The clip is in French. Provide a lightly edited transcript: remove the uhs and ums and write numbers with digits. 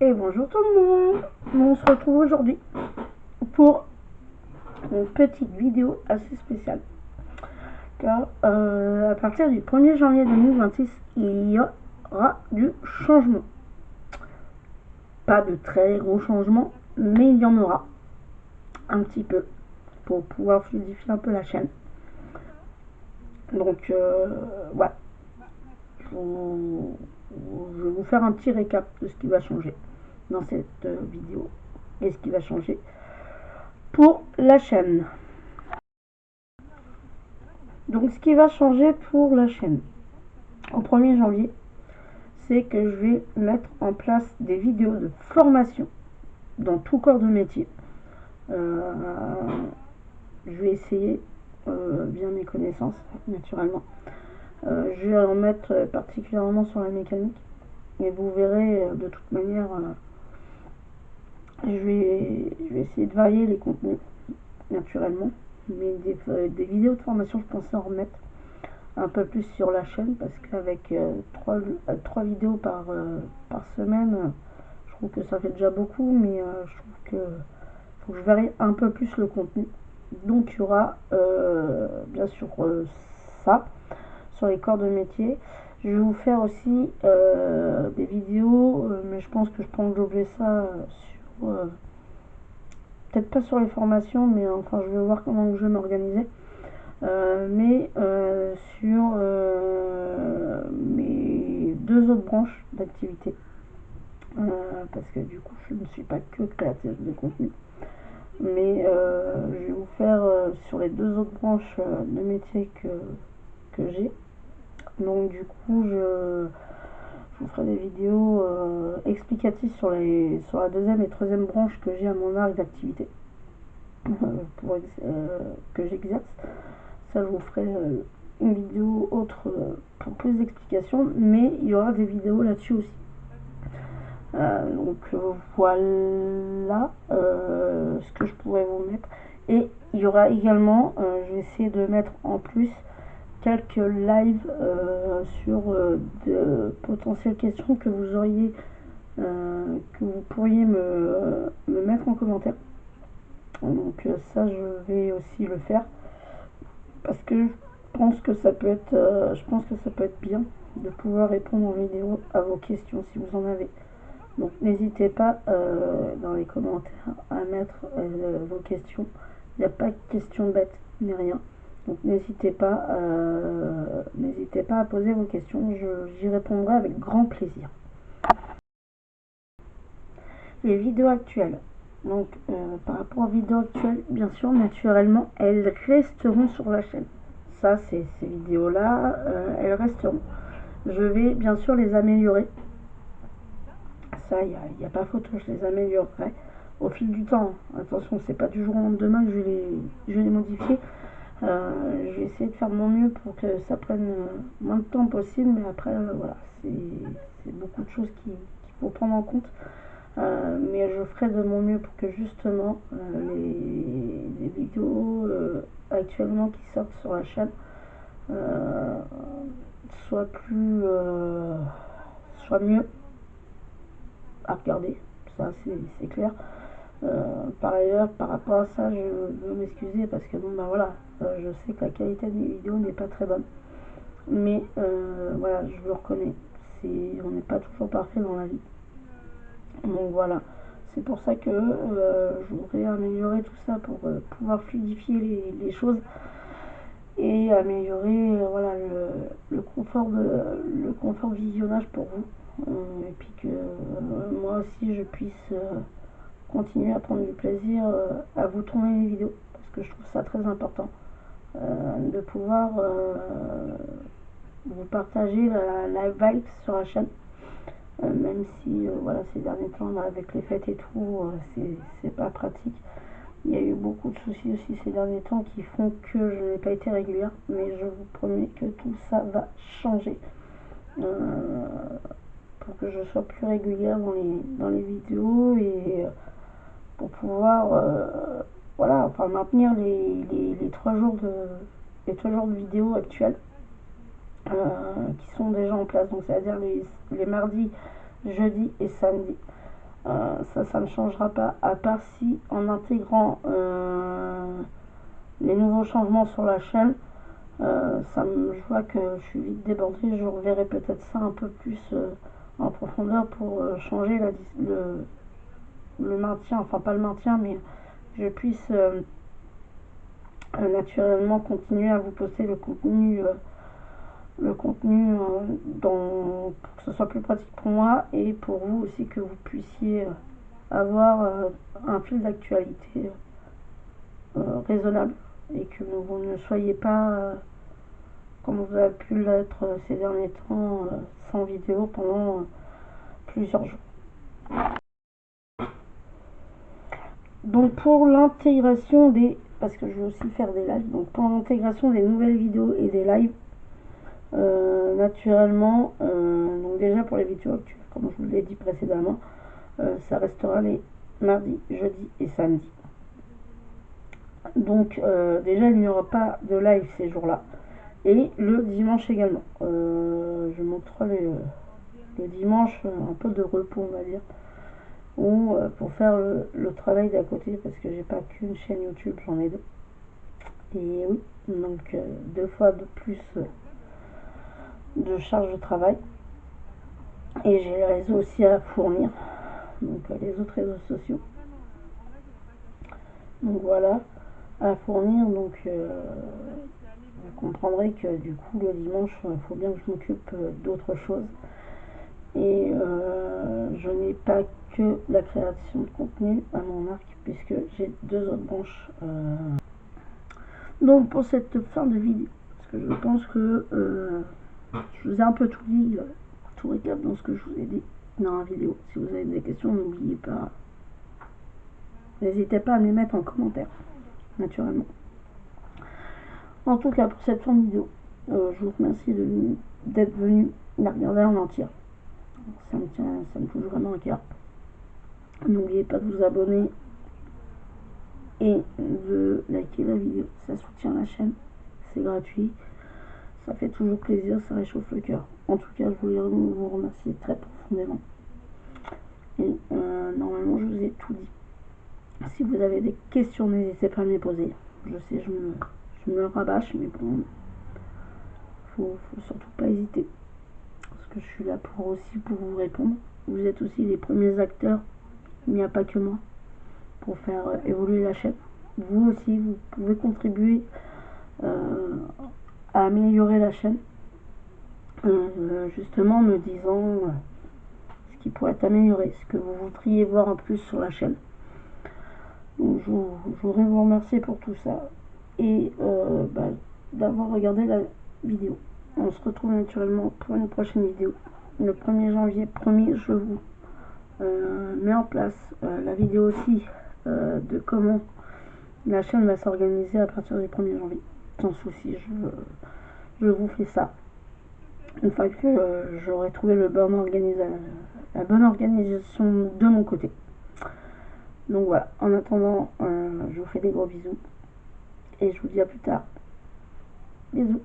Et bonjour tout le monde. On se retrouve aujourd'hui pour une petite vidéo assez spéciale. Car à partir du 1er janvier 2026, il y aura du changement. Pas de très gros changements, mais il y en aura un petit peu pour pouvoir fluidifier un peu la chaîne. Donc voilà, je vais vous faire un petit récap de ce qui va changer dans cette vidéo et ce qui va changer pour la chaîne. Donc ce qui va changer pour la chaîne au 1er janvier, c'est que je vais mettre en place des vidéos de formation dans tout corps de métier. Je vais essayer, bien mes connaissances, naturellement. Je vais en mettre particulièrement sur la mécanique. Et vous verrez, de toute manière, je vais essayer de varier les contenus, naturellement. Mais des vidéos de formation, je pensais en remettre un peu plus sur la chaîne, parce qu'avec 3 vidéos par semaine, je trouve que ça fait déjà beaucoup, mais je trouve que faut que je varie un peu plus le contenu. Donc il y aura bien sûr ça sur les corps de métier. Je vais vous faire aussi des vidéos, mais je pense que je prolongerai ça sur peut-être pas sur les formations, mais enfin je vais voir comment je vais m'organiser. Mais sur mes 2 autres branches d'activité, parce que du coup je ne suis pas que créatrice de contenu, mais je vais vous faire sur les 2 autres branches de métier que j'ai. Donc du coup je vous ferai des vidéos explicatives sur la deuxième et troisième branche que j'ai à mon arc d'activité, que j'exerce. Ça, je vous ferai une vidéo autre pour plus d'explications, mais il y aura des vidéos là-dessus aussi. Donc voilà ce que je pourrais vous mettre. Et il y aura également, je vais essayer de mettre en plus quelques lives sur de potentielles questions que vous auriez, que vous pourriez me mettre en commentaire. Donc ça, je vais aussi le faire, parce que je pense que ça peut être bien de pouvoir répondre en vidéo à vos questions si vous en avez. Donc n'hésitez pas dans les commentaires à mettre vos questions. Il n'y a pas de questions bêtes ni rien. Donc n'hésitez pas à poser vos questions. J'y répondrai avec grand plaisir. Les vidéos actuelles. Donc par rapport aux vidéos actuelles, bien sûr, naturellement, elles resteront sur la chaîne. Ça, ces vidéos-là, elles resteront. Je vais bien sûr les améliorer. Ça, il n'y a pas photo, je les améliorerai au fil du temps. Attention, c'est pas du jour au lendemain que je vais les modifier. Je vais essayer de faire de mon mieux pour que ça prenne moins de temps possible, mais après, voilà, c'est beaucoup de choses qu'il faut prendre en compte. Mais je ferai de mon mieux pour que justement les vidéos actuellement qui sortent sur la chaîne soient mieux à regarder. Ça, c'est clair. Par ailleurs, par rapport à ça, je veux m'excuser parce que bon, bah voilà, je sais que la qualité des vidéos n'est pas très bonne, mais voilà, je le reconnais. On n'est pas toujours parfait dans la vie. Donc voilà, c'est pour ça que je voudrais améliorer tout ça pour pouvoir fluidifier les choses et améliorer voilà, le confort de visionnage pour vous. Et puis que moi aussi je puisse continuer à prendre du plaisir à vous tourner les vidéos, parce que je trouve ça très important de pouvoir vous partager la vibe sur la chaîne. Même si voilà, ces derniers temps avec les fêtes et tout, c'est pas pratique. Il y a eu beaucoup de soucis aussi ces derniers temps qui font que je n'ai pas été régulière, mais je vous promets que tout ça va changer pour que je sois plus régulière dans les vidéos et pour pouvoir voilà, enfin maintenir les 3 jours de vidéos actuelles qui sont déjà en place. Donc c'est-à-dire les mardis, jeudis et samedis. Ça ne changera pas, à part si en intégrant les nouveaux changements sur la chaîne, je vois que je suis vite débordée, je reverrai peut-être ça un peu plus en profondeur pour changer le maintien, enfin pas le maintien, mais je puisse naturellement continuer à vous poster le contenu pour que ce soit plus pratique pour moi et pour vous aussi, que vous puissiez avoir un fil d'actualité raisonnable et que vous ne soyez pas, comme vous avez pu l'être ces derniers temps, sans vidéo pendant plusieurs jours. Donc pour l'intégration parce que je vais aussi faire des lives, donc pour l'intégration des nouvelles vidéos et des lives, naturellement, donc déjà pour les vidéos actuelles, comme je vous l'ai dit précédemment, ça restera les mardis, jeudis et samedis. Donc déjà il n'y aura pas de live ces jours-là. Et le dimanche également. Je montrerai le dimanche un peu de repos, on va dire. Ou pour faire le travail d'à côté, parce que j'ai pas qu'une chaîne YouTube, j'en ai deux. Et oui, donc 2 fois de plus de charge de travail. Et j'ai les réseaux aussi à fournir, donc les autres réseaux sociaux. Donc voilà, à fournir. Donc vous comprendrez que du coup le dimanche, il faut bien que je m'occupe d'autres choses. Et je n'ai pas que la création de contenu à mon arc, puisque j'ai 2 autres branches. Donc pour cette fin de vidéo, parce que je pense que je vous ai un peu tout dit, tout récap dans ce que je vous ai dit dans la vidéo. Si vous avez des questions, n'oubliez pas, n'hésitez pas à me les mettre en commentaire, naturellement. En tout cas, pour cette fin de vidéo, je vous remercie d'être venu la regarder en entière. Ça me touche vraiment à cœur. N'oubliez pas de vous abonner et de liker la vidéo, ça soutient la chaîne, c'est gratuit, ça fait toujours plaisir, ça réchauffe le cœur. En tout cas, je voulais vous remercier très profondément. Et normalement, je vous ai tout dit. Si vous avez des questions, n'hésitez pas à me les poser. Je sais, je me rabâche, mais bon, faut surtout pas hésiter. Parce que je suis là pour vous répondre. Vous êtes aussi les premiers acteurs, il n'y a pas que moi, pour faire évoluer la chaîne. Vous aussi, vous pouvez contribuer à améliorer la chaîne, justement en me disant ce qui pourrait être amélioré, ce que vous voudriez voir en plus sur la chaîne. Donc je voudrais vous remercier pour tout ça et d'avoir regardé la vidéo. On se retrouve naturellement pour une prochaine vidéo. Le 1er janvier, promis, je vous mets en place la vidéo aussi de comment la chaîne va s'organiser à partir du 1er janvier. Sans souci, je vous fais ça. Une fois que j'aurai trouvé la bonne organisation de mon côté. Donc voilà, en attendant, je vous fais des gros bisous. Et je vous dis à plus tard. Bisous.